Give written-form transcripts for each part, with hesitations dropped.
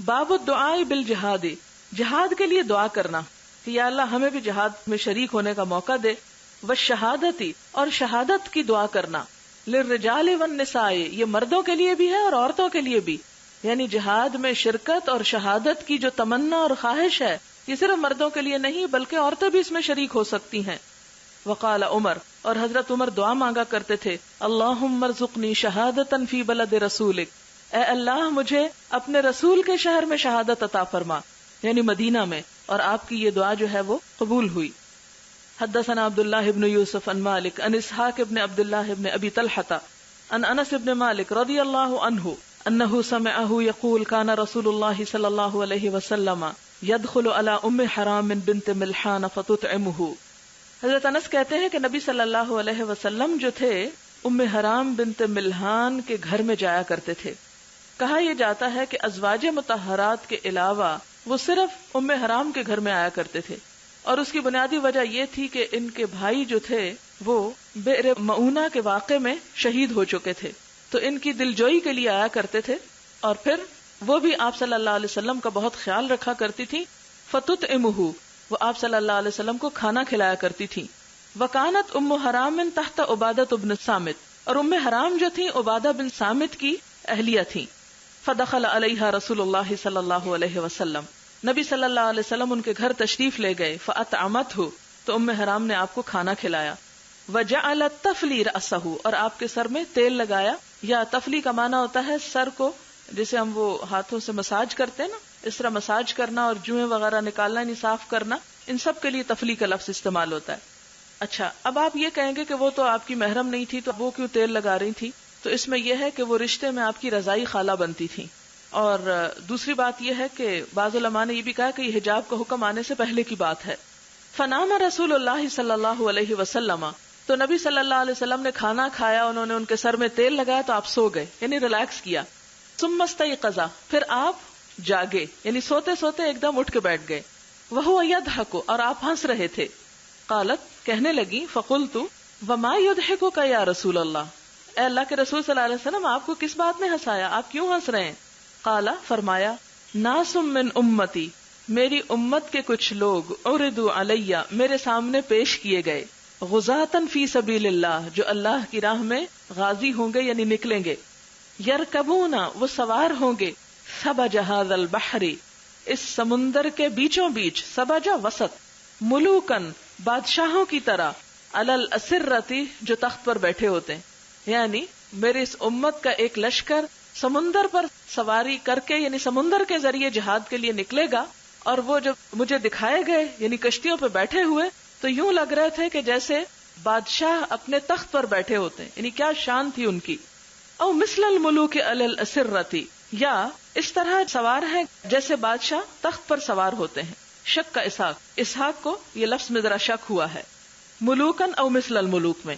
باب الدعاء بالجہاد، جہاد کے لیے دعا کرنا کہ یا اللہ ہمیں بھی جہاد میں شریک ہونے کا موقع دے. والشہادتی، اور شہادت کی دعا کرنا. للرجال والنساء، یہ مردوں کے لیے بھی ہے اور عورتوں کے لیے بھی، یعنی جہاد میں شرکت اور شہادت کی جو تمنا اور خواہش ہے یہ صرف مردوں کے لیے نہیں بلکہ عورتیں بھی اس میں شریک ہو سکتی ہیں. وقال عمر، اور حضرت عمر دعا مانگا کرتے تھے، اللہم ارزقنی شہادتا فی بلد رسولک، اے اللہ مجھے اپنے رسول کے شہر میں شہادت عطا فرما، یعنی مدینہ میں. اور آپ کی یہ دعا جو ہے وہ قبول ہوئی. حدثنا عبداللہ ابن یوسف عن مالک عن اسحاق ابن عبداللہ ابن ابی طلحہ عن انس ابن مالک رضی اللہ عنہ انہ سمعہ یقول کان رسول اللہ صلی اللہ علیہ وسلم يدخل على ام حرام بنت ملحان فتطعمه. حضرت انس کہتے ہیں کہ نبی صلی اللہ علیہ وسلم جو تھے ام حرام بنت ملحان کے گھر میں جایا کرتے تھے. کہا یہ جاتا ہے کہ ازواج مطہرات کے علاوہ وہ صرف ام حرام کے گھر میں آیا کرتے تھے، اور اس کی بنیادی وجہ یہ تھی کہ ان کے بھائی جو تھے وہ بئر معونہ کے واقعے میں شہید ہو چکے تھے، تو ان کی دلجوئی کے لیے آیا کرتے تھے، اور پھر وہ بھی آپ صلی اللہ علیہ وسلم کا بہت خیال رکھا کرتی تھی. فتطعمہ، وہ آپ صلی اللہ علیہ وسلم کو کھانا کھلایا کرتی تھی. وکانت ام حرام تحت عبادۃ بن صامت، اور ام حرام جو تھی عبادہ بن صامت کی اہلیہ تھی. فدخل علیہا رسول اللہ صلی اللہ علیہ وسلم، نبی صلی اللہ علیہ وسلم ان کے گھر تشریف لے گئے. فاطعمتہ، تو ام حرام نے آپ کو کھانا کھلایا. وجعلت تفلی رأسہ، اور آپ کے سر میں تیل لگایا. یا تفلی کا معنی ہوتا ہے سر کو جیسے ہم وہ ہاتھوں سے مساج کرتے ہیں نا، اس طرح مساج کرنا اور جوئیں وغیرہ نکالنا یعنی صاف کرنا، ان سب کے لیے تفلی کا لفظ استعمال ہوتا ہے. اچھا، اب آپ یہ کہیں گے کہ وہ تو آپ کی محرم نہیں تھی تو وہ کیوں تیل لگا رہی تھی؟ تو اس میں یہ ہے کہ وہ رشتے میں آپ کی رضائی خالہ بنتی تھی. اور دوسری بات یہ ہے کہ بعض علماء نے یہ بھی کہا کہ یہ حجاب کا حکم آنے سے پہلے کی بات ہے. فنام رسول اللہ صلی اللہ علیہ وسلم، تو نبی صلی اللہ علیہ وسلم نے کھانا کھایا، انہوں نے ان کے سر میں تیل لگایا تو آپ سو گئے یعنی ریلیکس کیا. ثم استيقظ، پھر آپ جاگے یعنی سوتے سوتے ایک دم اٹھ کے بیٹھ گئے. وهو يضحك، اور آپ ہنس رہے تھے. قالت، کہنے لگی، فقلت وما يضحكك یا رسول اللہ، اے اللہ کے رسول صلی اللہ علیہ وسلم آپ کو کس بات نے ہنسایا، آپ کیوں ہنس رہے ہیں؟ قال، فرمایا، ناس من امتی، میری امت کے کچھ لوگ، عرضوا علی، میرے سامنے پیش کیے گئے، غزاتن فی سبیل اللہ، جو اللہ کی راہ میں غازی ہوں گے یعنی نکلیں گے. یرکبون، وہ سوار ہوں گے، سبج ھذا البحر، اس سمندر کے بیچوں بیچ، سبج وسط، ملوکن، بادشاہوں کی طرح، علی الاسرتی، جو تخت پر بیٹھے ہوتے ہیں. یعنی میری اس امت کا ایک لشکر سمندر پر سواری کر کے یعنی سمندر کے ذریعے جہاد کے لیے نکلے گا، اور وہ جب مجھے دکھائے گئے یعنی کشتیوں پہ بیٹھے ہوئے تو یوں لگ رہے تھے کہ جیسے بادشاہ اپنے تخت پر بیٹھے ہوتے ہیں، یعنی کیا شان تھی ان کی. او مثل الملوک علی الاسرتی، یا اس طرح سوار ہیں جیسے بادشاہ تخت پر سوار ہوتے ہیں. شک کا اسحاق کو یہ لفظ میں ذرا شک ہوا ہے، ملوکن او مثل الملوک میں.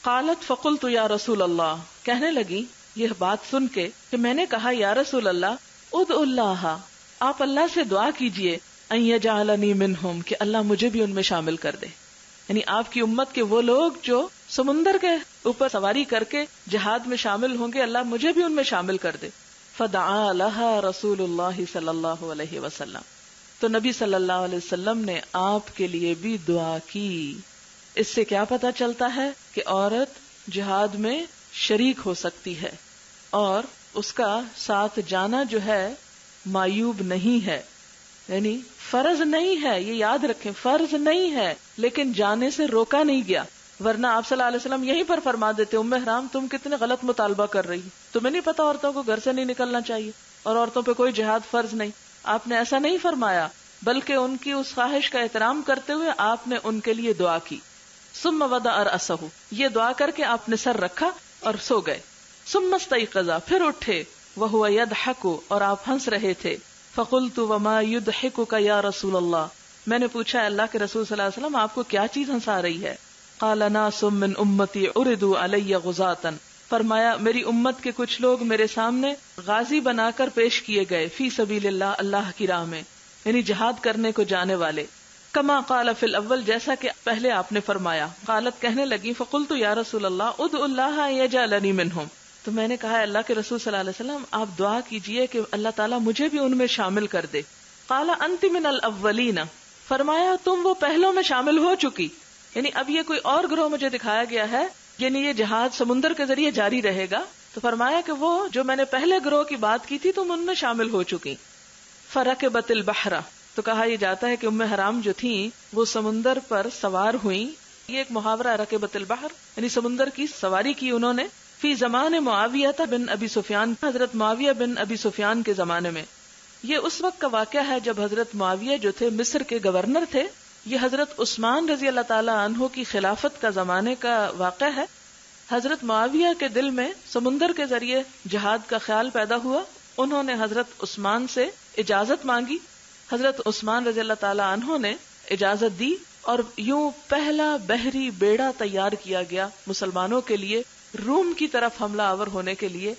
قالت فقلت یا رسول اللہ، کہنے لگی یہ بات سن کے کہ میں نے کہا یا رسول اللہ، ادعو اللہ، آپ اللہ سے دعا کیجئے، ان یجعلنی منہم، کہ اللہ مجھے بھی ان میں شامل کر دے. یعنی آپ کی امت کے وہ لوگ جو سمندر کے اوپر سواری کر کے جہاد میں شامل ہوں گے، اللہ مجھے بھی ان میں شامل کر دے. فدعا لها رسول اللہ صلی اللہ علیہ وسلم، تو نبی صلی اللہ علیہ وسلم نے آپ کے لیے بھی دعا کی. اس سے کیا پتہ چلتا ہے کہ عورت جہاد میں شریک ہو سکتی ہے اور اس کا ساتھ جانا جو ہے معیوب نہیں ہے، یعنی فرض نہیں ہے. یہ یاد رکھیں، فرض نہیں ہے لیکن جانے سے روکا نہیں گیا، ورنہ آپ صلی اللہ علیہ وسلم یہیں پر فرما دیتے، ام حرام تم کتنے غلط مطالبہ کر رہی، تمہیں نہیں پتا عورتوں کو گھر سے نہیں نکلنا چاہیے اور عورتوں پہ کوئی جہاد فرض نہیں. آپ نے ایسا نہیں فرمایا، بلکہ ان کی اس خواہش کا احترام کرتے ہوئے آپ نے ان کے لیے دعا کی. ثم وضع رأسہ، یہ دعا کر کے آپ نے سر رکھا اور سو گئے. ثم استيقظ، پھر اٹھے، وهو يضحك، اور آپ ہنس رہے تھے. فقلت وما يضحكك یا رسول اللہ، میں نے پوچھا اللہ کے رسول صلی اللہ علیہ وسلم آپ کو کیا چیز ہنسا رہی ہے؟ قال ناس من امتی عرضوا علی غزاتا، فرمایا میری امت کے کچھ لوگ میرے سامنے غازی بنا کر پیش کیے گئے، فی سبیل اللہ، اللہ کی راہ میں، یعنی جہاد کرنے کو جانے والے. کما قال فی الاول، جیسا کہ پہلے آپ نے فرمایا. قالت، کہنے لگی، فقلت یا رسول اللہ ادعو اللہ یجعلنی منہم، تو میں نے کہا اللہ کے رسول صلی اللہ علیہ وسلم آپ دعا کیجئے کہ اللہ تعالیٰ مجھے بھی ان میں شامل کر دے. قال انت من الاولین، فرمایا تم وہ پہلوں میں شامل ہو چکی. یعنی اب یہ کوئی اور گروہ مجھے دکھایا گیا ہے، یعنی یہ جہاد سمندر کے ذریعے جاری رہے گا. تو فرمایا کہ وہ جو میں نے پہلے گروہ کی بات کی تھی تم ان میں شامل ہو چکی. فرکبت البحر، تو کہا یہ جاتا ہے کہ ام حرام جو تھیں وہ سمندر پر سوار ہوئیں. یہ ایک محاورہ رکبت البحر یعنی سمندر کی سواری کی انہوں نے. فی زمان معاویہ بن ابی سفیان، حضرت معاویہ بن ابی سفیان کے زمانے میں. یہ اس وقت کا واقعہ ہے جب حضرت معاویہ جو تھے مصر کے گورنر تھے. یہ حضرت عثمان رضی اللہ تعالی عنہ کی خلافت کا زمانے کا واقعہ ہے. حضرت معاویہ کے دل میں سمندر کے ذریعے جہاد کا خیال پیدا ہوا. انہوں نے حضرت عثمان سے اجازت مانگی. حضرت عثمان رضی اللہ تعالی عنہ نے اجازت دی اور یوں پہلا بحری بیڑا تیار کیا گیا مسلمانوں کے لیے روم کی طرف حملہ آور ہونے کے لیے.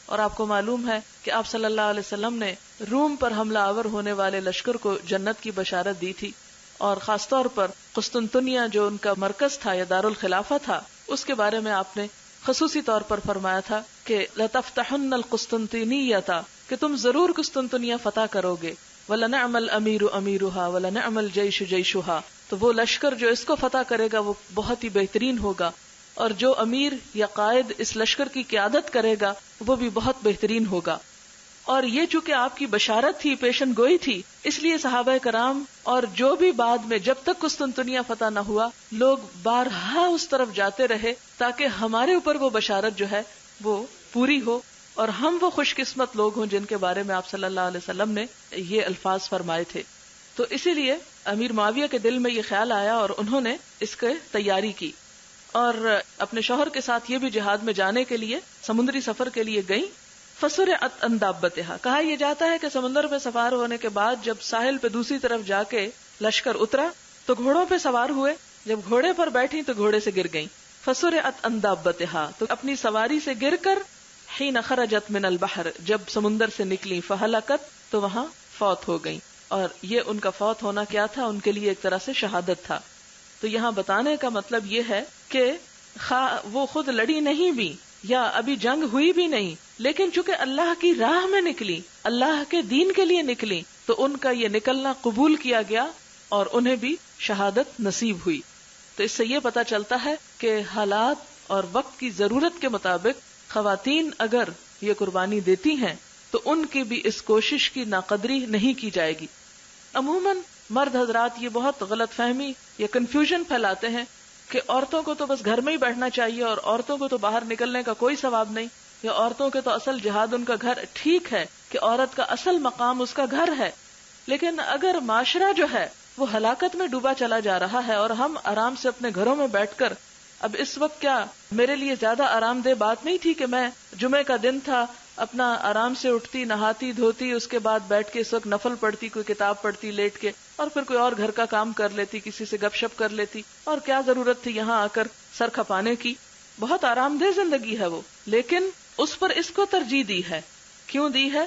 اور آپ کو معلوم ہے کہ آپ صلی اللہ علیہ وسلم نے روم پر حملہ آور ہونے والے لشکر کو جنت کی بشارت دی تھی. اور خاص طور پر قسطنطنیہ جو ان کا مرکز تھا یا دارالخلافہ تھا، اس کے بارے میں آپ نے خصوصی طور پر فرمایا تھا کہ لَتَفْتَحُنَّ الْقُسْطُنْطِنِيَّةَ، کہ تم ضرور قسطنطنیہ فتح کرو گے. وَلَنِعْمَ الْأَمِيرُ أَمِيرُهَا وَلَنِعْمَ الْجَيْشُ جَيْشُهَا، تو وہ لشکر جو اس کو فتح کرے گا وہ بہت ہی بہترین ہوگا، اور جو امیر یا قائد اس لشکر کی قیادت کرے گا وہ بھی بہت بہترین ہوگا. اور یہ چونکہ آپ کی بشارت تھی، پیشن گوئی تھی، اس لیے صحابہ کرام اور جو بھی بعد میں جب تک قسطنطنیہ فتح نہ ہوا لوگ بارہا اس طرف جاتے رہے تاکہ ہمارے اوپر وہ بشارت جو ہے وہ پوری ہو اور ہم وہ خوش قسمت لوگ ہوں جن کے بارے میں آپ صلی اللہ علیہ وسلم نے یہ الفاظ فرمائے تھے. تو اسی لیے امیر معاویہ کے دل میں یہ خیال آیا اور انہوں نے اس کی تیاری کی اور اپنے شوہر کے ساتھ یہ بھی جہاد میں جانے کے لیے سمندری سفر کے لیے گئیں. فسرعت عن دابتها، کہا یہ جاتا ہے کہ سمندر پہ سوار ہونے کے بعد جب ساحل پہ دوسری طرف جا کے لشکر اترا تو گھوڑوں پہ سوار ہوئے. جب گھوڑے پر بیٹھی تو گھوڑے سے گر گئیں. فسرعت عن دابتها، تو اپنی سواری سے گر کر حین خرجت من البحر، جب سمندر سے نکلی فہلکت، تو وہاں فوت ہو گئیں. اور یہ ان کا فوت ہونا کیا تھا؟ ان کے لیے ایک طرح سے شہادت تھا. تو یہاں بتانے کا مطلب یہ ہے کہ وہ خود لڑی نہیں بھی یا ابھی جنگ ہوئی بھی نہیں، لیکن چونکہ اللہ کی راہ میں نکلی، اللہ کے دین کے لیے نکلی، تو ان کا یہ نکلنا قبول کیا گیا اور انہیں بھی شہادت نصیب ہوئی. تو اس سے یہ پتہ چلتا ہے کہ حالات اور وقت کی ضرورت کے مطابق خواتین اگر یہ قربانی دیتی ہیں تو ان کی بھی اس کوشش کی ناقدری نہیں کی جائے گی. عموماً مرد حضرات یہ بہت غلط فہمی یا کنفیوژن پھیلاتے ہیں کہ عورتوں کو تو بس گھر میں ہی بیٹھنا چاہیے اور عورتوں کو تو باہر نکلنے کا کوئی ثواب نہیں، یا عورتوں کے تو اصل جہاد ان کا گھر. ٹھیک ہے کہ عورت کا اصل مقام اس کا گھر ہے، لیکن اگر معاشرہ جو ہے وہ ہلاکت میں ڈوبا چلا جا رہا ہے اور ہم آرام سے اپنے گھروں میں بیٹھ کر، اب اس وقت کیا میرے لیے زیادہ آرام دہ بات نہیں تھی کہ میں جمعے کا دن تھا، اپنا آرام سے اٹھتی، نہاتی دھوتی، اس کے بعد بیٹھ کے اس وقت نفل پڑھتی، کوئی کتاب پڑھتی لیٹ کے، اور پھر کوئی اور گھر کا کام کر لیتی، کسی سے گپ شپ کر لیتی، اور کیا ضرورت تھی یہاں آ کر سر کھپانے کی. بہت آرام دہ زندگی ہے وہ، لیکن اس پر اس کو ترجیح دی ہے. کیوں دی ہے؟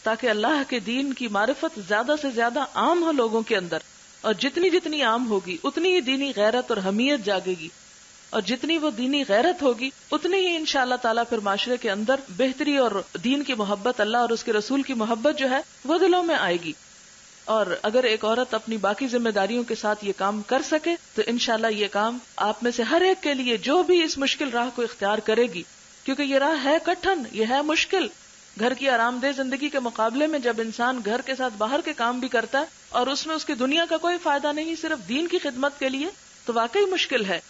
تاکہ اللہ کے دین کی معرفت زیادہ سے زیادہ عام ہو لوگوں کے اندر، اور جتنی جتنی عام ہوگی اتنی ہی دینی غیرت اور حمیت جاگے گی، اور جتنی وہ دینی غیرت ہوگی اتنی ہی انشاءاللہ تعالیٰ پھر معاشرے کے اندر بہتری اور دین کی محبت، اللہ اور اس کے رسول کی محبت جو ہے وہ دلوں میں آئے گی. اور اگر ایک عورت اپنی باقی ذمہ داریوں کے ساتھ یہ کام کر سکے تو انشاءاللہ یہ کام آپ میں سے ہر ایک کے لیے جو بھی اس مشکل راہ کو اختیار کرے گی، کیونکہ یہ راہ ہے کٹھن، یہ ہے مشکل. گھر کی آرام دہ زندگی کے مقابلے میں جب انسان گھر کے ساتھ باہر کے کام بھی کرتا ہے اور اس میں اس کی دنیا کا کوئی فائدہ نہیں، صرف دین کی خدمت کے لیے، تو واقعی مشکل ہے.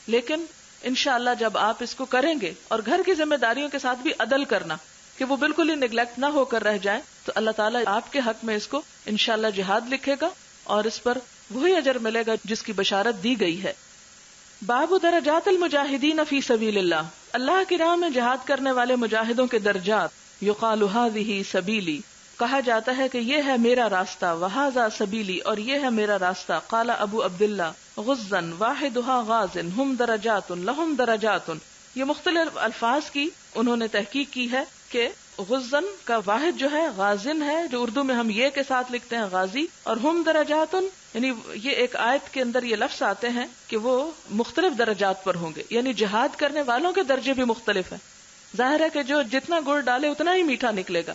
لیکن انشاءاللہ جب آپ اس کو کریں گے اور گھر کی ذمہ داریوں کے ساتھ بھی عدل کرنا کہ وہ بالکل ہی نیگلیکٹ نہ ہو کر رہ جائیں، تو اللہ تعالیٰ آپ کے حق میں اس کو انشاءاللہ جہاد لکھے گا اور اس پر وہی اجر ملے گا جس کی بشارت دی گئی ہے. باب درجات المجاہدین فی سبیل اللہ، اللہ کی راہ میں جہاد کرنے والے مجاہدوں کے درجات. یقال ھذہ سبیلی، کہا جاتا ہے کہ یہ ہے میرا راستہ، وھذا سبیلی، اور یہ ہے میرا راستہ. قال ابو عبداللہ غزا واحدها غاز ہم درجات لہم درجات. یہ مختلف الفاظ کی انہوں نے تحقیق کی ہے کہ غزن کا واحد جو ہے غازن ہے، جو اردو میں ہم یہ کے ساتھ لکھتے ہیں غازی، اور ہم درجات یعنی یہ ایک آیت کے اندر یہ لفظ آتے ہیں کہ وہ مختلف درجات پر ہوں گے، یعنی جہاد کرنے والوں کے درجے بھی مختلف ہیں. ظاہر ہے کہ جو جتنا گڑ ڈالے اتنا ہی میٹھا نکلے گا.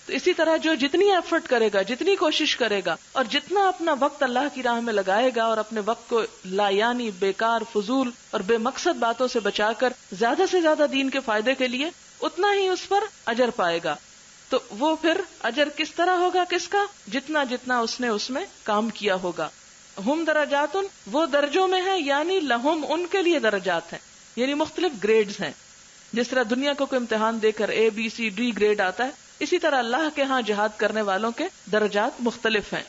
تو اسی طرح جو جتنی ایفرٹ کرے گا، جتنی کوشش کرے گا، اور جتنا اپنا وقت اللہ کی راہ میں لگائے گا اور اپنے وقت کو لایانی، بیکار، فضول اور بے مقصد باتوں سے بچا کر زیادہ سے زیادہ دین کے فائدے کے لیے، اتنا ہی اس پر اجر پائے گا. تو وہ پھر اجر کس طرح ہوگا، کس کا؟ جتنا جتنا اس نے اس میں کام کیا ہوگا. ہم درجات، وہ درجوں میں ہیں، یعنی لہم، ان کے لیے درجات ہیں، یعنی مختلف گریڈز ہیں. جس طرح دنیا کو کوئی امتحان دے کر ABCD گریڈ آتا ہے، اسی طرح اللہ کے ہاں جہاد کرنے والوں کے درجات مختلف ہیں.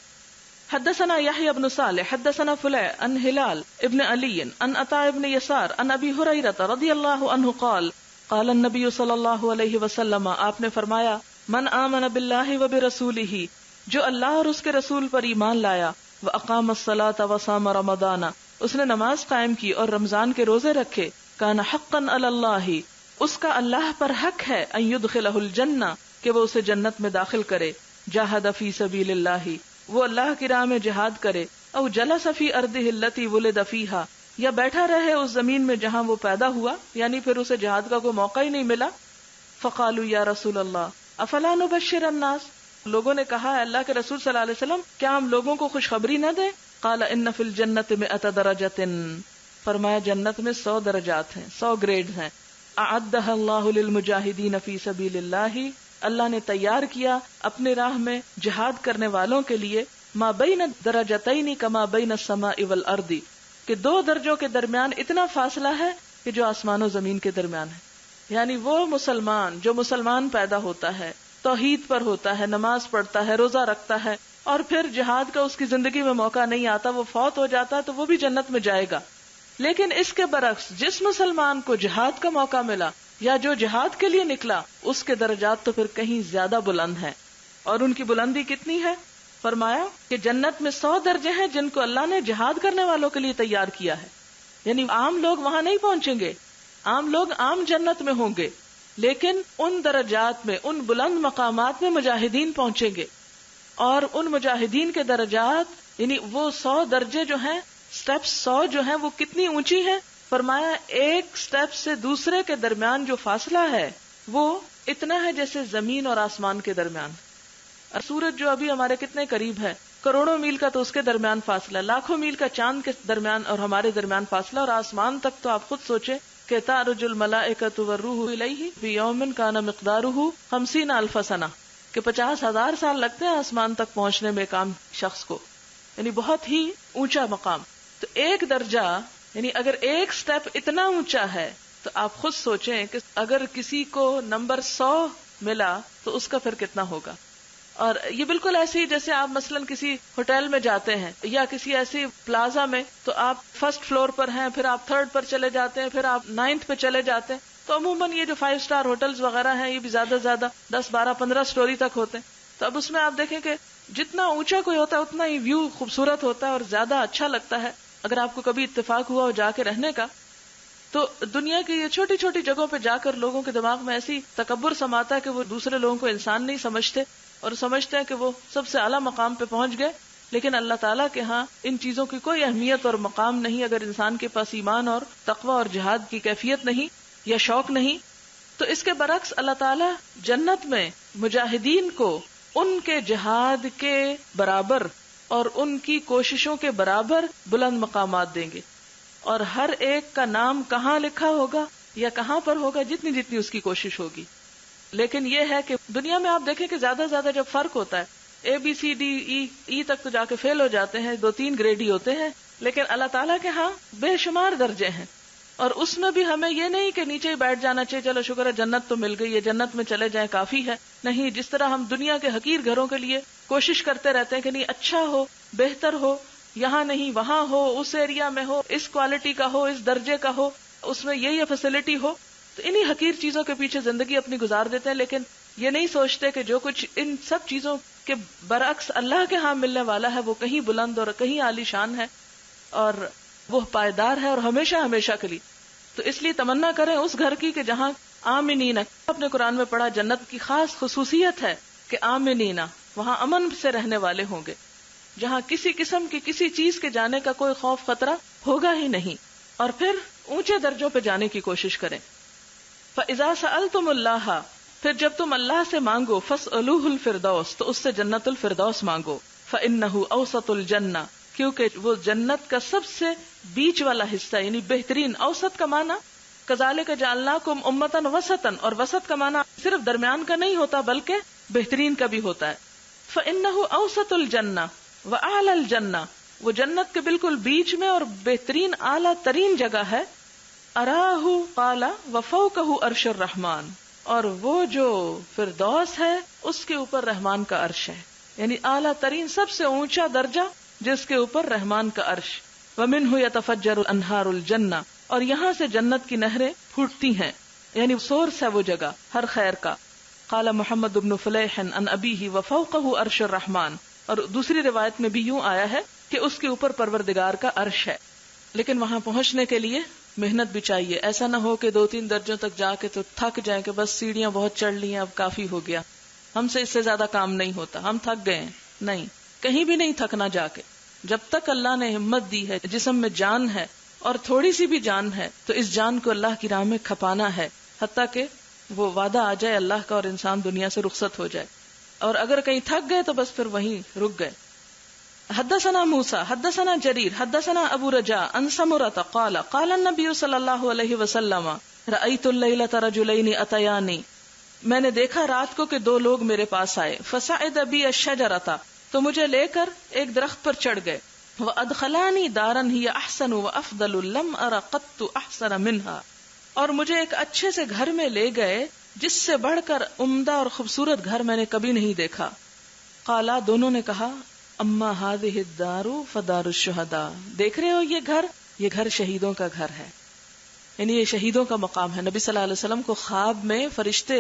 حدثنا يحيى بن صالح حدثنا فليح عن هلال ابن علي عن عطاء بن يسار عن ابي هريره رضي الله عنه قال قال النبي صلى الله عليه وسلم، آپ نے فرمایا، من آمن بالله وبرسوله، جو اللہ اور اس کے رسول پر ایمان لایا، واقام الصلاة وصام رمضان، اس نے نماز قائم کی اور رمضان کے روزے رکھے، كان حقا على الله، اس کا اللہ پر حق ہے، ان يدخله الجنہ، کہ وہ اسے جنت میں داخل کرے. جاہد فی سبیل اللہ، وہ اللہ کی راہ میں جہاد کرے. او جلس فی ارضہ التی ولد فیہا، یا بیٹھا رہے اس زمین میں جہاں وہ پیدا ہوا، یعنی پھر اسے جہاد کا کوئی موقع ہی نہیں ملا. فقالوا یا رسول اللہ افلا نبشر الناس، لوگوں نے کہا اے اللہ کے رسول صلی اللہ علیہ وسلم، کیا ہم لوگوں کو خوشخبری نہ دیں؟ قال ان فی الجنۃ 100 درجۃ، فرمایا جنت میں 100 درجات ہیں، 100 گریڈ ہیں. اعدها اللہ للمجاہدین فی سبیل اللہ، اللہ نے تیار کیا اپنے راہ میں جہاد کرنے والوں کے لیے، ما بین درجتین کما بین السماء والارض، کہ 2 درجوں کے درمیان اتنا فاصلہ ہے کہ جو آسمان و زمین کے درمیان ہے. یعنی وہ مسلمان جو مسلمان پیدا ہوتا ہے، توحید پر ہوتا ہے، نماز پڑھتا ہے، روزہ رکھتا ہے، اور پھر جہاد کا اس کی زندگی میں موقع نہیں آتا، وہ فوت ہو جاتا ہے، تو وہ بھی جنت میں جائے گا. لیکن اس کے برعکس جس مسلمان کو جہاد کا موقع ملا یا جو جہاد کے لیے نکلا، اس کے درجات تو پھر کہیں زیادہ بلند ہیں. اور ان کی بلندی کتنی ہے؟ فرمایا کہ جنت میں 100 درجے ہیں جن کو اللہ نے جہاد کرنے والوں کے لیے تیار کیا ہے. یعنی عام لوگ وہاں نہیں پہنچیں گے، عام لوگ عام جنت میں ہوں گے، لیکن ان درجات میں، ان بلند مقامات میں مجاہدین پہنچیں گے. اور ان مجاہدین کے درجات، یعنی وہ 100 درجے جو ہیں، سٹیپس 100 جو ہیں، وہ کتنی اونچی ہیں؟ فرمایا ایک سٹیپ سے دوسرے کے درمیان جو فاصلہ ہے وہ اتنا ہے جیسے زمین اور آسمان کے درمیان. سورج جو ابھی ہمارے کتنے قریب ہے، کروڑوں میل کا تو اس کے درمیان فاصلہ، لاکھوں میل کا چاند کے درمیان اور ہمارے درمیان فاصلہ، اور آسمان تک تو آپ خود سوچیں کہ تعرج الملائکۃ والروح الیہ فی یوم کان مقدارہ 50,000 سنہ، کہ 50,000 سال لگتے ہیں آسمان تک پہنچنے میں ایک عام شخص کو. یعنی بہت ہی اونچا مقام. تو ایک درجہ، یعنی اگر ایک سٹیپ اتنا اونچا ہے تو آپ خود سوچیں کہ اگر کسی کو نمبر 100 ملا تو اس کا پھر کتنا ہوگا. اور یہ بالکل ایسے ہی جیسے آپ مثلا کسی ہوٹل میں جاتے ہیں یا کسی ایسی پلازا میں، تو آپ فرسٹ فلور پر ہیں، پھر آپ 3rd پر چلے جاتے ہیں، پھر آپ 9th پہ چلے جاتے ہیں. تو عموماً یہ جو 5 اسٹار ہوٹلز وغیرہ ہیں، یہ بھی زیادہ سے زیادہ 10، 12، 15 سٹوری تک ہوتے ہیں. تو اب اس میں آپ دیکھیں کہ جتنا اونچا کوئی ہوتا ہے اتنا ہی ویو خوبصورت ہوتا ہے اور زیادہ اچھا لگتا ہے. اگر آپ کو کبھی اتفاق ہوا ہو جا کے رہنے کا، تو دنیا کی یہ چھوٹی چھوٹی جگہوں پہ جا کر لوگوں کے دماغ میں ایسی تکبر سماتا ہے کہ وہ دوسرے لوگوں کو انسان نہیں سمجھتے اور سمجھتے ہیں کہ وہ سب سے اعلیٰ مقام پہ پہنچ گئے. لیکن اللہ تعالیٰ کے ہاں ان چیزوں کی کوئی اہمیت اور مقام نہیں اگر انسان کے پاس ایمان اور تقوی اور جہاد کی کیفیت نہیں یا شوق نہیں. تو اس کے برعکس اللہ تعالیٰ جنت میں مجاہدین کو ان کے جہاد کے برابر اور ان کی کوششوں کے برابر بلند مقامات دیں گے. اور ہر ایک کا نام کہاں لکھا ہوگا یا کہاں پر ہوگا، جتنی جتنی اس کی کوشش ہوگی. لیکن یہ ہے کہ دنیا میں آپ دیکھیں کہ زیادہ سے زیادہ جب فرق ہوتا ہے ABCD E تک تو جا کے فیل ہو جاتے ہیں، 2-3 گریڈ ہی ہوتے ہیں. لیکن اللہ تعالیٰ کے ہاں بے شمار درجے ہیں، اور اس میں بھی ہمیں یہ نہیں کہ نیچے ہی بیٹھ جانا چاہیے، چلو شکر ہے جنت تو مل گئی ہے، جنت میں چلے جائیں کافی ہے. نہیں، جس طرح ہم دنیا کے حقیر گھروں کے لیے کوشش کرتے رہتے ہیں کہ نہیں اچھا ہو، بہتر ہو، یہاں نہیں وہاں ہو، اس ایریا میں ہو، اس کوالٹی کا ہو، اس درجے کا ہو، اس میں یہ فیسلٹی ہو، تو انہی حقیر چیزوں کے پیچھے زندگی اپنی گزار دیتے ہیں. لیکن یہ نہیں سوچتے کہ جو کچھ ان سب چیزوں کے برعکس اللہ کے ہاں ملنے والا ہے وہ کہیں بلند اور کہیں عالی شان ہے، اور وہ پائیدار ہے اور ہمیشہ ہمیشہ کے لیے. تو اس لیے تمنا کریں اس گھر کی کہ جہاں آمنین، اپنے قرآن میں پڑھا جنت کی خاص خصوصیت ہے کہ آمنین، وہاں امن سے رہنے والے ہوں گے، جہاں کسی قسم کی کسی چیز کے جانے کا کوئی خوف خطرہ ہوگا ہی نہیں. اور پھر اونچے درجوں پہ جانے کی کوشش کریں. فَإِذَا سَأَلْتُمُ اللَّهَ، پھر جب تم اللہ سے مانگو، فَاسْأَلُوهُ الْفِرْدَوْسَ، تو اس سے جنت الفردوس مانگو، فَإِنَّهُ أَوْسَطُ الْجَنَّةِ، کیونکہ وہ جنت کا سب سے بیچ والا حصہ، یعنی بہترین۔ اوسط کا معنی كَذَلِكَ جَعَلْنَاكُمْ أُمَّةً وَسَطًا، اور وسط کا معنی صرف درمیان کا نہیں ہوتا بلکہ بہترین کا بھی ہوتا ہے۔ فَإِنَّهُ أَوْسَطُ الْجَنَّةِ وَأَعْلَى الْجَنَّةِ، وہ جنت کے بالکل بیچ میں اور بہترین اعلیٰ ترین جگہ ہے۔ أَرَاهُ قَالَ وَفَوْقَهُ عَرْشُ الرَّحْمَنِ، اور وہ جو فردوس ہے اس کے اوپر رحمان کا عرش ہے، یعنی اعلیٰ ترین سب سے اونچا درجہ جس کے اوپر رحمان کا عرش۔ وَمِنْهُ يَتَفَجَّرُ الْأَنْهَارُ الْجَنَّةِ، اور یہاں سے جنت کی نہریں پھوٹتی ہیں، یعنی سورس ہے وہ جگہ ہر خیر کا۔ قال محمد بن فلیح عن ابیہ وفوقہ عرش الرحمن، اور دوسری روایت میں بھی یوں آیا ہے کہ اس کے اوپر پروردگار کا عرش ہے۔ لیکن وہاں پہنچنے کے لیے محنت بھی چاہیے، ایسا نہ ہو کہ 2-3 درجوں تک جا کے تو تھک جائیں کہ بس سیڑھیاں بہت چڑھ لی ہیں اب کافی ہو گیا، ہم سے اس سے زیادہ کام نہیں ہوتا، ہم تھک گئے ہیں۔ نہیں، کہیں بھی نہیں تھکنا جا کے، جب تک اللہ نے ہمت دی ہے، جسم میں جان ہے اور تھوڑی سی بھی جان ہے تو اس جان کو اللہ کی راہ میں کھپانا ہے، حتیٰ کہ وہ وعدہ آ جائے اللہ کا اور انسان دنیا سے رخصت ہو جائے۔ اور اگر کہیں تھک گئے تو بس پھر وہیں رک گئے۔ حدثنا موسیٰ حدثنا جریر حدثنا ابو رجاء عن سمرة قال قال النبي صلی اللہ علیہ وسلم رأيت الليلة رجلين اتياني، میں نے دیکھا رات کو کہ 2 لوگ میرے پاس آئے، فصعد بي الشجرة، تو مجھے لے کر ایک درخت پر چڑھ گئے، وادخلاني دارا هي احسن وافضل لم ارى قط احسن منها، اور مجھے ایک اچھے سے گھر میں لے گئے جس سے بڑھ کر عمدہ اور خوبصورت گھر میں نے کبھی نہیں دیکھا۔ قالا، دونوں نے کہا، اما هذه الدار فدار الشهداء، دیکھ رہے ہو یہ گھر شہیدوں کا گھر ہے، یعنی یہ شہیدوں کا مقام ہے۔ نبی صلی اللہ علیہ وسلم کو خواب میں فرشتے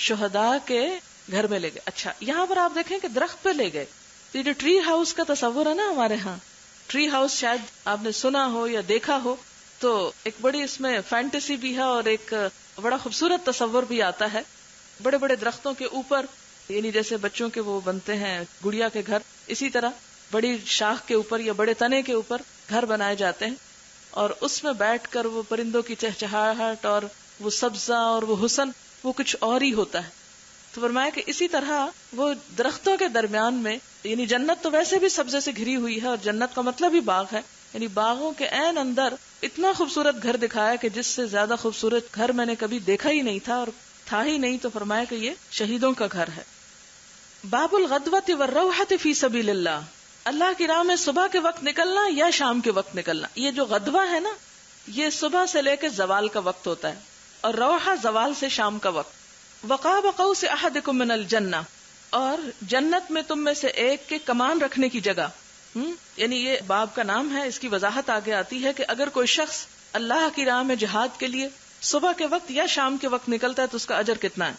شہداء کے گھر میں لے گئے۔ اچھا، یہاں پر آپ دیکھیں کہ درخت پہ لے گئے، تو یہ جو ٹری ہاؤس کا تصور ہے نا ہمارے ہاں، ٹری ہاؤس شاید آپ نے سنا ہو یا دیکھا ہو، تو ایک بڑی اس میں فینٹیسی بھی ہے اور ایک بڑا خوبصورت تصور بھی آتا ہے۔ بڑے بڑے درختوں کے اوپر، یعنی جیسے بچوں کے وہ بنتے ہیں گڑیا کے گھر، اسی طرح بڑی شاخ کے اوپر یا بڑے تنے کے اوپر گھر بنائے جاتے ہیں، اور اس میں بیٹھ کر وہ پرندوں کی چہچہاہٹ اور وہ سبزہ اور وہ حسن، وہ کچھ اور ہی ہوتا ہے۔ تو فرمایا کہ اسی طرح وہ درختوں کے درمیان میں، یعنی جنت تو ویسے بھی سبزے سے گھری ہوئی ہے، اور جنت کا مطلب ہی باغ ہے، یعنی باغوں کے عین اندر اتنا خوبصورت گھر دکھایا کہ جس سے زیادہ خوبصورت گھر میں نے کبھی دیکھا ہی نہیں تھا اور تھا ہی نہیں۔ تو فرمایا کہ یہ شہیدوں کا گھر ہے۔ باب الغدوۃ والروحۃ فی سبیل اللہ، اللہ کی راہ میں صبح کے وقت نکلنا یا شام کے وقت نکلنا۔ یہ جو غدوہ ہے نا، یہ صبح سے لے کے زوال کا وقت ہوتا ہے، اور روحہ زوال سے شام کا وقت۔ وقاب قوس احدکم من الجنہ، اور جنت میں تم میں سے ایک کے کمان رکھنے کی جگہ، یعنی یہ باب کا نام ہے، اس کی وضاحت آگے آتی ہے کہ اگر کوئی شخص اللہ کی راہ میں جہاد کے لیے صبح کے وقت یا شام کے وقت نکلتا ہے تو اس کا اجر کتنا ہے۔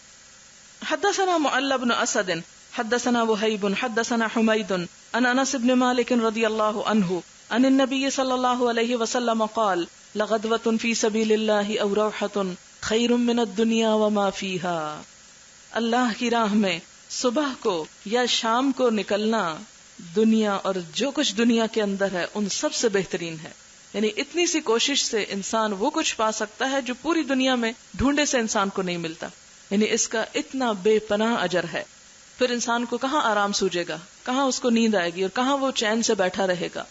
حدثنا معل بن اسد حدثنا وہیب حدثنا حمید عن انس بن مالک رضی اللہ عنہ عن النبی صلی اللہ علیہ وسلم قال لغدوۃ فی سبیل اللہ او روحۃ خیر من الدنیا وما فیہا، اللہ کی راہ میں صبح کو یا شام کو نکلنا دنیا اور جو کچھ دنیا کے اندر ہے ان سب سے بہترین ہے۔ یعنی اتنی سی کوشش سے انسان وہ کچھ پا سکتا ہے جو پوری دنیا میں ڈھونڈے سے انسان کو نہیں ملتا، یعنی اس کا اتنا بے پناہ اجر ہے۔ پھر انسان کو کہاں آرام سوجے گا، کہاں اس کو نیند آئے گی، اور کہاں وہ چین سے بیٹھا رہے گا۔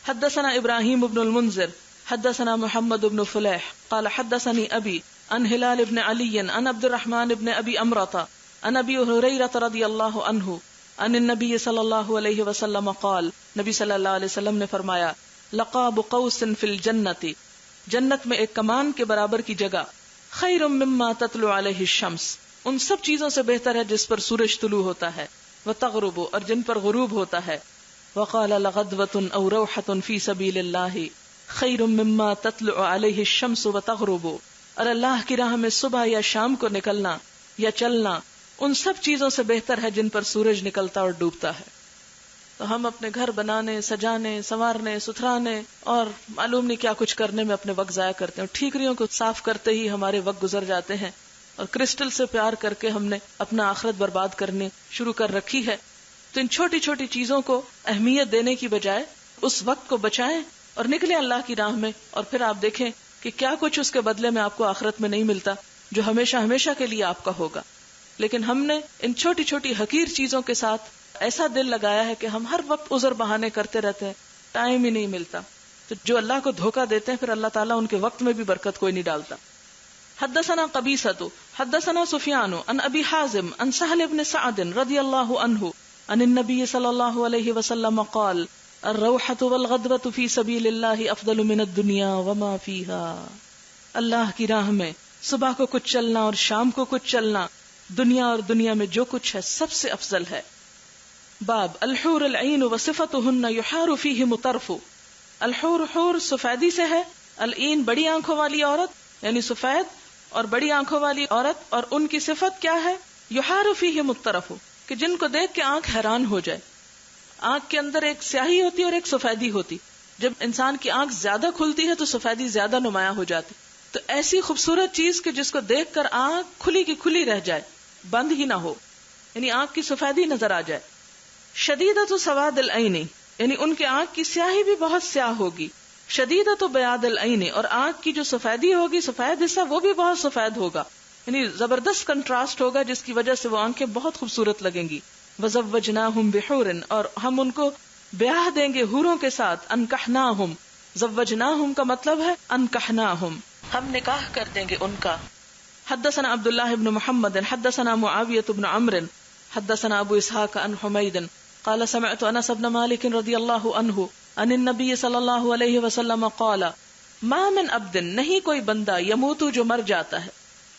حدثنا ابراہیم بن المنذر حدثنا محمد بن فلیح قال حدثني ابی عن ہلال بن علی عن عبد الرحمن بن ابی امرۃ عن ابی ہریرہ رضی اللہ عنہ عن النبی صلی اللہ علیہ وسلم قال، نبی صلی اللہ علیہ وسلم نے فرمایا، لقاب قوس فی الجنۃ، جنت میں ایک کمان کے برابر کی جگہ، خیر مما تطلع علیہ الشمس، ان سب چیزوں سے بہتر ہے جس پر سورج طلوع ہوتا ہے، وتغرب، اور جن پر غروب ہوتا ہے۔ وقال لغدوۃ او روحۃ فی سبیل اللہ خیر مما تطلع علیہ الشمس وتغرب، اور اللہ کی راہ میں صبح یا شام کو نکلنا یا چلنا ان سب چیزوں سے بہتر ہے جن پر سورج نکلتا اور ڈوبتا ہے۔ تو ہم اپنے گھر بنانے، سجانے، سنوارنے، ستھرانے اور معلوم نہیں کیا کچھ کرنے میں اپنے وقت ضائع کرتے ہیں، ٹھیکریوں کو صاف کرتے ہی ہمارے وقت گزر جاتے ہیں، اور کرسٹل سے پیار کر کے ہم نے اپنا آخرت برباد کرنے شروع کر رکھی ہے۔ تو ان چھوٹی چھوٹی چیزوں کو اہمیت دینے کی بجائے اس وقت کو بچائیں اور نکلیں اللہ کی راہ میں، اور پھر آپ دیکھیں کہ کیا کچھ اس کے بدلے میں آپ کو آخرت میں نہیں ملتا۔ جو ہمیشہ ہمیشہ کے لیے آپ کا ہوگا. لیکن ہم نے ان چھوٹی چھوٹی حقیر چیزوں کے ساتھ ایسا دل لگایا ہے کہ ہم ہر وقت عذر بہانے کرتے رہتے ہیں, ٹائم ہی نہیں ملتا. تو جو اللہ کو دھوکہ دیتے ہیں پھر اللہ تعالیٰ ان کے وقت میں بھی برکت کوئی نہیں ڈالتا. حدثنا قبیصۃ حدثنا سفیان عن ابی حازم عن سہل بن سعد رضی اللہ عنہ عن النبی صلی اللہ علیہ وسلم قال الروحۃ والغدوۃ فی سبیل اللہ افضل من الدنیا وما فیہا. اللہ کی راہ میں صبح کو کچھ چلنا اور شام کو کچھ چلنا دنیا اور دنیا میں جو کچھ ہے سب سے افضل ہے. باب الحور العین وصفتهن یحار فیہ مطرف. الحور حور سفیدی سے ہے, العین بڑی آنکھوں والی عورت یعنی سفید اور بڑی آنکھوں والی عورت, اور ان کی صفت کیا ہے؟ یحار فیہ مطرف, کہ جن کو دیکھ کے آنکھ حیران ہو جائے. آنکھ کے اندر ایک سیاہی ہوتی اور ایک سفیدی ہوتی. جب انسان کی آنکھ زیادہ کھلتی ہے تو سفیدی زیادہ نمایاں ہو جاتی. تو ایسی خوبصورت چیز کہ جس کو دیکھ کر آنکھ کھلی کی کھلی رہ جائے, بند ہی نہ ہو, یعنی آنکھ کی سفیدی نظر آ جائے. شدیدۃ سواد العین, یعنی ان کے آنکھ کی سیاہی بھی بہت سیاہ ہوگی. شدیدۃ بیاض العین, اور آنکھ کی جو سفیدی ہوگی سفید حصہ وہ بھی بہت سفید ہوگا, یعنی زبردست کنٹراسٹ ہوگا جس کی وجہ سے وہ آنکھیں بہت خوبصورت لگیں گی. وزوجناہم بحور, اور ہم ان کو بیاہ دیں گے حوروں کے ساتھ. انکحناہم, زوجناہم کا مطلب ہے انکحناہم, ہم نکاح کر دیں گے ان کا. حدثنا عبداللہ بن محمد حدثنا معاویہ بن عمرو حدثنا ابو اسحاق عن حمید قال سمعت انس بن مالک رضی اللہ عنہ عن النبی صلی اللہ علیہ وسلم قال ما من عبد, نہیں کوئی بندہ, یموت جو مر جاتا ہے,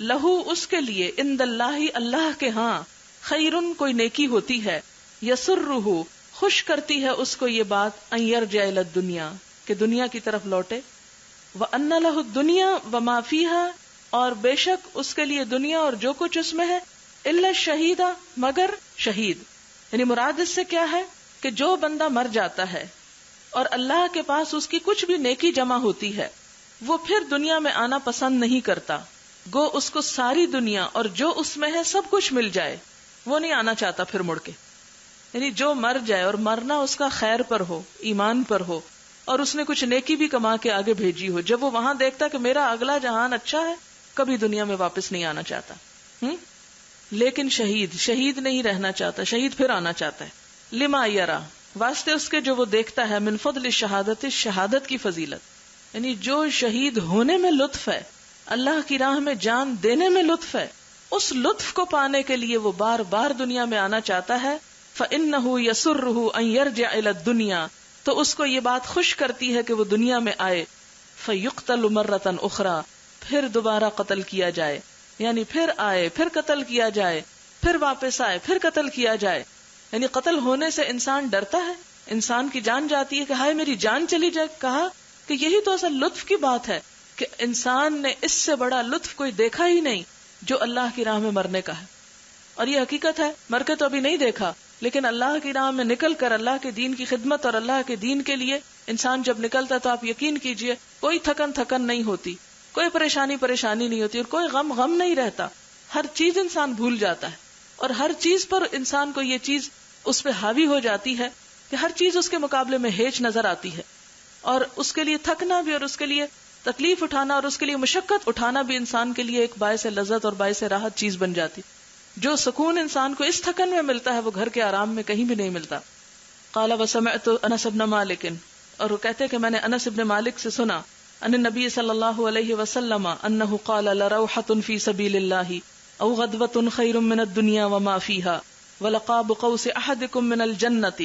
لہو اس کے لیے, عند اللہ اللہ کے ہاں, خیرن کوئی نیکی ہوتی ہے, یسرہ خوش کرتی ہے اس کو یہ بات, ان یرجع الی الدنیا کہ دنیا کی طرف لوٹے, وان لہ الدنیا وما فیہا, اور بے شک اس کے لیے دنیا اور جو کچھ اس میں ہے, الا الشہید, مگر شہید. یعنی مراد اس سے کیا ہے کہ جو بندہ مر جاتا ہے اور اللہ کے پاس اس کی کچھ بھی نیکی جمع ہوتی ہے, وہ پھر دنیا میں آنا پسند نہیں کرتا. گو اس کو ساری دنیا اور جو اس میں ہے سب کچھ مل جائے, وہ نہیں آنا چاہتا پھر مڑ کے. یعنی جو مر جائے اور مرنا اس کا خیر پر ہو, ایمان پر ہو, اور اس نے کچھ نیکی بھی کما کے آگے بھیجی ہو, جب وہ وہاں دیکھتا کہ میرا اگلا جہان اچھا ہے, کبھی دنیا میں واپس نہیں آنا چاہتا. لیکن شہید نہیں رہنا چاہتا, شہید پھر آنا چاہتا ہے. لما یرا, واسطے اس کے جو وہ دیکھتا ہے, من فضل شہادت, شہادت کی فضیلت, یعنی جو شہید ہونے میں لطف ہے, اللہ کی راہ میں جان دینے میں لطف ہے, اس لطف کو پانے کے لیے وہ بار بار دنیا میں آنا چاہتا ہے. فإنہ یسرہ ان یرجع الی الدنیا, تو اس کو یہ بات خوش کرتی ہے کہ وہ دنیا میں آئے. فیقتل مرۃ اخری, پھر دوبارہ قتل کیا جائے, یعنی پھر آئے, پھر قتل کیا جائے, پھر واپس آئے, پھر قتل کیا جائے. یعنی قتل ہونے سے انسان ڈرتا ہے, انسان کی جان جاتی ہے کہ ہائے میری جان چلی جائے. کہا کہ یہی تو اصل لطف کی بات ہے کہ انسان نے اس سے بڑا لطف کوئی دیکھا ہی نہیں جو اللہ کی راہ میں مرنے کا ہے. اور یہ حقیقت ہے, مر کے تو ابھی نہیں دیکھا, لیکن اللہ کی راہ میں نکل کر اللہ کے دین کی خدمت اور اللہ کے دین کے لیے انسان جب نکلتا تو آپ یقین کیجئے کوئی تھکن نہیں ہوتی, کوئی پریشانی نہیں ہوتی, اور کوئی غم نہیں رہتا. ہر چیز انسان بھول جاتا ہے, اور ہر چیز پر انسان کو یہ چیز اس پہ حاوی ہو جاتی ہے کہ ہر چیز اس کے مقابلے میں ہیچ نظر آتی ہے, اور اس کے لیے تھکنا بھی, اور اس کے لیے تکلیف اٹھانا, اور اس کے لیے مشقت اٹھانا بھی انسان کے لیے ایک باعث لذت اور باعث راحت چیز بن جاتی. جو سکون انسان کو اس تھکن میں ملتا ہے وہ گھر کے آرام میں کہیں بھی نہیں ملتا. قال وسمعت انس بن مالک, اور وہ کہتے کہ میں نے انس بن مالک سے سنا, ان النبی صلی اللہ علیہ وسلم انہ قال لروحۃ فی سبیل اللہ او غدوۃ خیر من الدنیا وما فیہا ولقاب قوس احدکم من الجنۃ,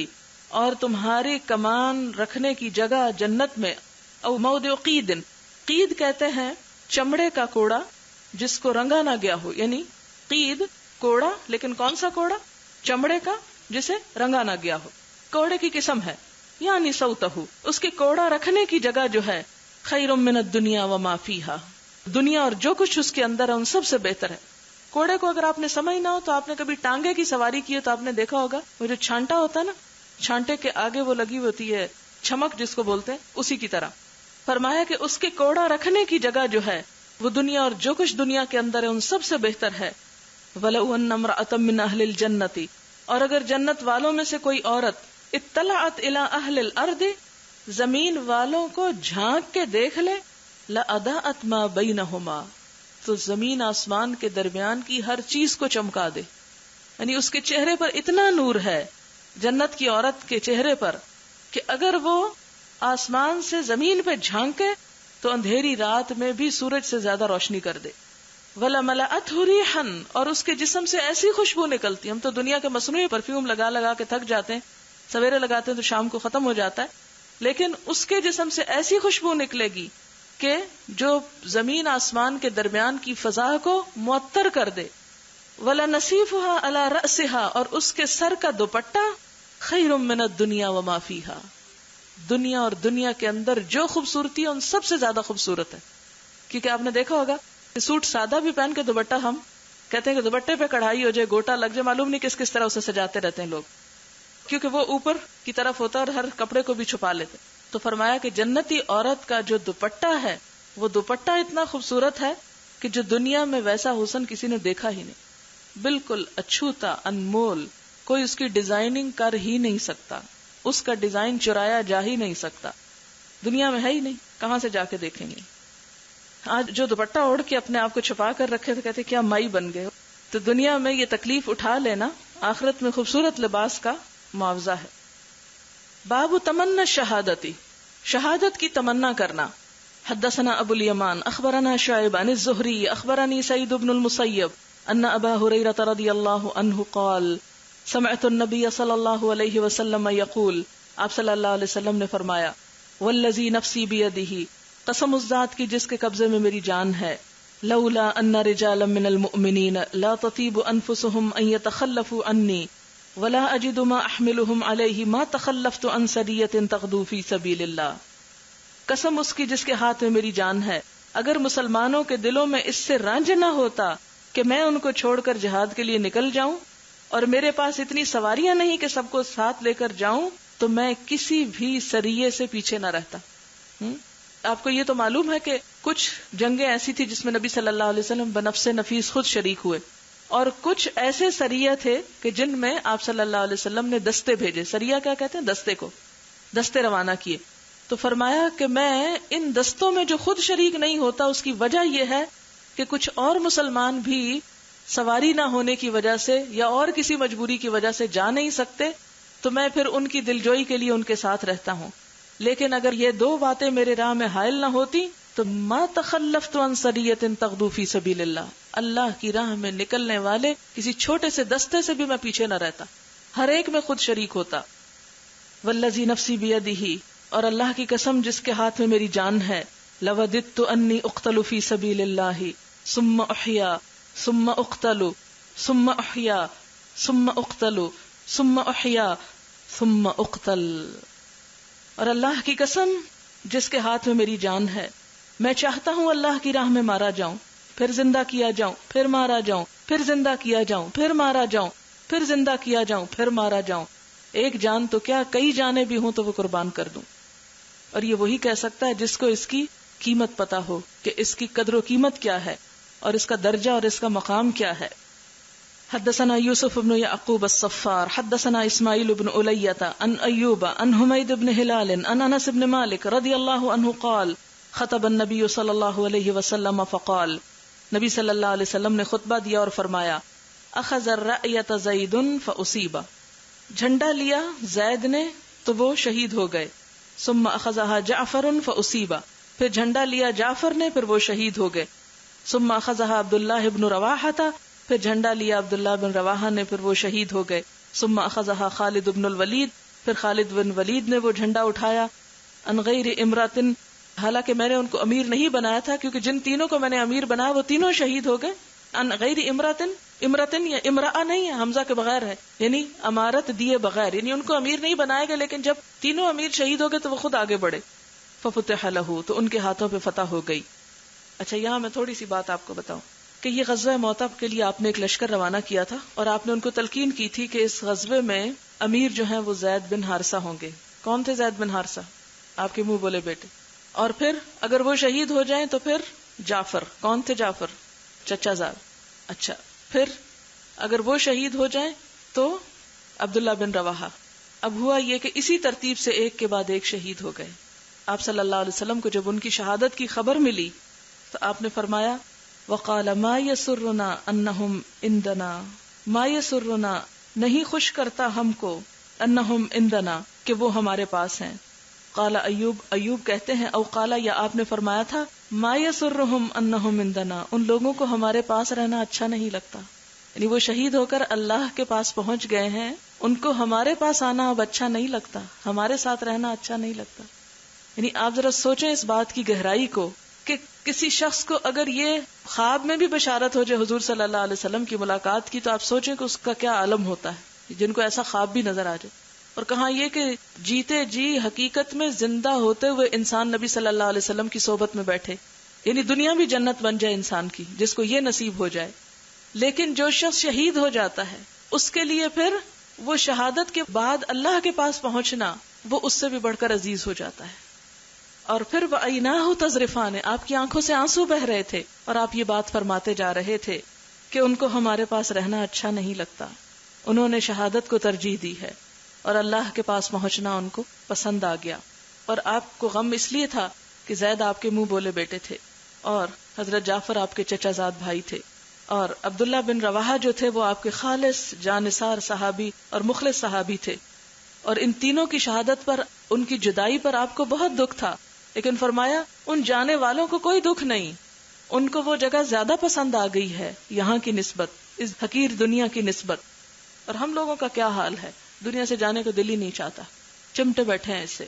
اور تمہاری کمان رکھنے کی جگہ جنت میں, او موضع قید, قید کہتے ہیں چمڑے کا کوڑا جس کو رنگا نہ گیا ہو, یعنی قید کوڑا, لیکن کون سا کوڑا؟ چمڑے کا جسے رنگا نہ گیا ہو, کوڑے کی قسم ہے. یعنی سوتہ, اس کے کوڑا رکھنے کی جگہ جو ہے, خیر من الدنیا وما فیہا, دنیا اور جو کچھ اس کے اندر ہے ان سب سے بہتر ہے. کوڑے کو اگر آپ نے سمجھ نہ ہو تو آپ نے کبھی ٹانگے کی سواری کی ہے تو آپ نے دیکھا ہوگا وہ جو چھانٹا ہوتا ہے نا, چھانٹے کے آگے وہ لگی ہوتی ہے چھمک جس کو بولتے ہیں, اسی کی طرح فرمایا کہ اس کے کوڑا رکھنے کی جگہ جو ہے وہ دنیا اور جو کچھ دنیا کے اندر ہے ان سب سے بہتر ہے. وَلَوْ أَنَّ امْرَأَةً مِّنْ أَهْلِ الْجَنَّةِ, اور اگر جنت والوں میں سے کوئی عورت اطلعت الى اہل الارض, زمین والوں کو جھانک کے دیکھ لے, لأضاءت ما بینہما, تو زمین آسمان کے درمیان کی ہر چیز کو چمکا دے. یعنی اس کے چہرے پر اتنا نور ہے جنت کی عورت کے چہرے پر کہ اگر وہ آسمان سے زمین پہ جھانکے تو اندھیری رات میں بھی سورج سے زیادہ روشنی کر دے. وَلَمَلَأَتْهُ رِيحًا، اور اس کے جسم سے ایسی خوشبو نکلتی. ہم تو دنیا کے مصنوعی پرفیوم لگا لگا کے تھک جاتے ہیں، سویرے لگاتے ہیں تو شام کو ختم ہو جاتا ہے، لیکن اس کے جسم سے ایسی خوشبو نکلے گی کہ جو زمین آسمان کے درمیان کی فضا کو معطر کر دے. وَلَنَصِيفُهَا عَلَى رَأْسِهَا، اور اس کے سر کا دوپٹہ خَيْرٌ مِّنَ الدُّنْيَا وَمَا فِيهَا، دنیا اور دنیا کے اندر جو خوبصورتی ہے ان سب سے زیادہ خوبصورت ہے. کیونکہ آپ نے دیکھا ہوگا کہ سوٹ سادہ بھی پہن کے دوپٹہ، ہم کہتے ہیں کہ دوپٹے پہ کڑھائی ہو جائے، گوٹا لگ جائے، معلوم نہیں کس طرح اسے سجاتے رہتے ہیں لوگ، کیونکہ وہ اوپر کی طرف ہوتا ہے اور ہر کپڑے کو بھی چھپا لیتے. تو فرمایا کہ جنتی عورت کا جو دوپٹہ ہے وہ دوپٹہ اتنا خوبصورت ہے کہ جو دنیا میں ویسا حسن کسی نے دیکھا ہی نہیں، بالکل اچھوتا، انمول، کوئی اس کی ڈیزائننگ کر ہی نہیں سکتا، اس کا ڈیزائن چرایا جا ہی نہیں سکتا، دنیا میں ہے ہی نہیں، کہاں سے جا کے دیکھیں گے. آج جو دوپٹہ اوڑھ کے اپنے آپ کو چھپا کر رکھے تو کہتے کیا مائی بن گئے. تو دنیا میں یہ تکلیف اٹھا لینا آخرت میں خوبصورت لباس کا معاوضہ ہے. باب تمنا شہادتی، شہادت کی تمنا کرنا. حدثنا ابو الیمان اخبرنا شعیب عن الزہری اخبرنی سعید بن المسیب ان ابا ہریرہ رضی اللہ عنہ قال سمعت النبی صلی اللہ علیہ وسلم یقول، آپ صلی اللہ علیہ وسلم نے فرمایا، والذی نفسی بیدہ، قسم اس ذات کی جس کے قبضے میں میری جان ہے، لولا ان رجالا من المؤمنین لا تطیب انفسهم ان يتخلفوا عنی ولا اجد ما احملهم علیہ ما تخلفت عن سریۃ تغدو فی سبیل اللہ. قسم اس کی جس کے ہاتھ میں میری جان ہے، اگر مسلمانوں کے دلوں میں اس سے رنج نہ ہوتا کہ میں ان کو چھوڑ کر جہاد کے لیے نکل جاؤں، اور میرے پاس اتنی سواریاں نہیں کہ سب کو ساتھ لے کر جاؤں، تو میں کسی بھی سریے سے پیچھے نہ رہتا. آپ کو یہ تو معلوم ہے کہ کچھ جنگیں ایسی تھی جس میں نبی صلی اللہ علیہ وسلم بنفس نفیس خود شریک ہوئے، اور کچھ ایسے سریہ تھے کہ جن میں آپ صلی اللہ علیہ وسلم نے دستے بھیجے. سریہ کیا کہتے ہیں؟ دستے کو، دستے روانہ کیے. تو فرمایا کہ میں ان دستوں میں جو خود شریک نہیں ہوتا اس کی وجہ یہ ہے کہ کچھ اور مسلمان بھی سواری نہ ہونے کی وجہ سے یا اور کسی مجبوری کی وجہ سے جا نہیں سکتے، تو میں پھر ان کی دلجوئی کے لیے ان کے ساتھ رہتا ہوں. لیکن اگر یہ دو باتیں میرے راہ میں حائل نہ ہوتی تو ما تخلفت عن سریۃ تغدو فی سبیل اللہ، اللہ کی راہ میں نکلنے والے کسی چھوٹے سے دستے سے بھی میں پیچھے نہ رہتا، ہر ایک میں خود شریک ہوتا. والذی نفسی بیدہ، اور اللہ کی قسم جس کے ہاتھ میں میری جان ہے، لوددت انی اقتل فی سبیل اللہ ثم احیا ثم اقتل ثم احیا ثم اقتل ثم احیا ثم اقتل. اور اللہ کی قسم جس کے ہاتھ میں میری جان ہے، میں چاہتا ہوں اللہ کی راہ میں مارا جاؤں، پھر زندہ کیا جاؤں، پھر مارا جاؤں، پھر زندہ کیا جاؤں، پھر مارا جاؤں، پھر زندہ کیا جاؤں، پھر مارا جاؤں. ایک جان تو کیا کئی جانیں بھی ہوں تو وہ قربان کر دوں. اور یہ وہی کہہ سکتا ہے جس کو اس کی قیمت پتا ہو کہ اس کی قدر و قیمت کیا ہے اور اس کا درجہ اور اس کا مقام کیا ہے. حدثنا یوسف بن یعقوب الصفار حدثنا اسماعیل بن علیۃ عن ایوب عن حمید بن ہلال عن انس بن مالک رضی اللہ عنہ قال خطب النبی صلی اللہ علیہ وسلم فقال، نبی صلی اللہ علیہ وسلم نے خطبہ دیا اور فرمایا، اخذ الرأیۃ زید فاصیب، جھنڈا لیا زید نے تو وہ شہید ہو گئے. ثم اخذها جعفر فاصیب، پھر جھنڈا لیا جعفر نے پھر وہ شہید ہو گئے. ثم اخذها عبد اللہ بن رواحہ، پھر جھنڈا لیا عبداللہ بن رواحہ نے پھر وہ شہید ہو گئے. ثم اخذها خالد بن الولید، پھر خالد بن ولید نے وہ جھنڈا اٹھایا. ان غیر امرات، حالانکہ میں نے ان کو امیر نہیں بنایا تھا کیونکہ جن تینوں کو میں نے امیر بنایا وہ تینوں شہید ہو گئے. ان غیر امراتن، امراتن یا امرأ نہیں ہے، حمزہ کے بغیر ہے، یعنی امارت دیے بغیر، یعنی ان کو امیر نہیں بنائے گا، لیکن جب تینوں امیر شہید ہو گئے تو وہ خود آگے بڑھے. ففتح لہ، تو ان کے ہاتھوں پہ فتح ہو گئی. اچھا یہاں میں تھوڑی سی بات آپ کو بتاؤں کہ یہ غزوہ موطا کے لیے آپ نے ایک لشکر روانہ کیا تھا اور آپ نے ان کو تلقین کی تھی کہ اس غزوے میں امیر جو ہیں وہ زید بن حارثہ ہوں گے. کون تھے زید بن حارثہ؟ آپ کے منہ بولے بیٹے. اور پھر اگر وہ شہید ہو جائیں تو پھر جعفر. کون تھے جعفر؟ چچا زاد. اچھا پھر اگر وہ شہید ہو جائیں تو عبداللہ بن رواحہ. اب ہوا یہ کہ اسی ترتیب سے ایک کے بعد ایک شہید ہو گئے. آپ صلی اللہ علیہ وسلم کو جب ان کی شہادت کی خبر ملی تو آپ نے فرمایا وقال ما يسرنا انہم عندنا، ما يسرنا نہیں خوش کرتا ہم کو، انہم عندنا کہ وہ ہمارے پاس ہیں. قال ایوب کہتے ہیں، او قال یا آپ نے فرمایا تھا، ما يسرهم انہم عندنا، ان لوگوں کو ہمارے پاس رہنا اچھا نہیں لگتا. یعنی وہ شہید ہو کر اللہ کے پاس پہنچ گئے ہیں، ان کو ہمارے پاس آنا اب اچھا نہیں لگتا، ہمارے ساتھ رہنا اچھا نہیں لگتا. یعنی آپ ذرا سوچیں اس بات کی گہرائی کو کہ کسی شخص کو اگر یہ خواب میں بھی بشارت ہو جائے حضور صلی اللہ علیہ وسلم کی ملاقات کی، تو آپ سوچیں کہ اس کا کیا عالم ہوتا ہے جن کو ایسا خواب بھی نظر آ جائے. اور کہاں یہ کہ جیتے جی حقیقت میں زندہ ہوتے ہوئے انسان نبی صلی اللہ علیہ وسلم کی صحبت میں بیٹھے، یعنی دنیا بھی جنت بن جائے انسان کی، جس کو یہ نصیب ہو جائے. لیکن جو شخص شہید ہو جاتا ہے اس کے لیے پھر وہ شہادت کے بعد اللہ کے پاس پہنچنا وہ اس سے بھی بڑھ کر عزیز ہو جاتا ہے. اور پھر وَعَيْنَاهُ تَذْرِفَانِ، آپ کی آنکھوں سے آنسو بہ رہے تھے اور آپ یہ بات فرماتے جا رہے تھے کہ ان کو ہمارے پاس رہنا اچھا نہیں لگتا، انہوں نے شہادت کو ترجیح دی ہے اور اللہ کے پاس پہنچنا ان کو پسند آ گیا. اور آپ کو غم اس لیے تھا کہ زید آپ کے منہ بولے بیٹے تھے اور حضرت جعفر آپ کے چچا زاد بھائی تھے، اور عبداللہ بن رواحہ جو تھے وہ آپ کے خالص جانثار صحابی اور مخلص صحابی تھے. اور ان تینوں کی شہادت پر، ان کی جدائی پر آپ کو بہت دکھ تھا، لیکن فرمایا ان جانے والوں کو کوئی دکھ نہیں، ان کو وہ جگہ زیادہ پسند آ گئی ہے یہاں کی نسبت، اس حقیر دنیا کی نسبت. اور ہم لوگوں کا کیا حال ہے، دنیا سے جانے کو دل ہی نہیں چاہتا، چمٹے بیٹھے ہیں اس سے.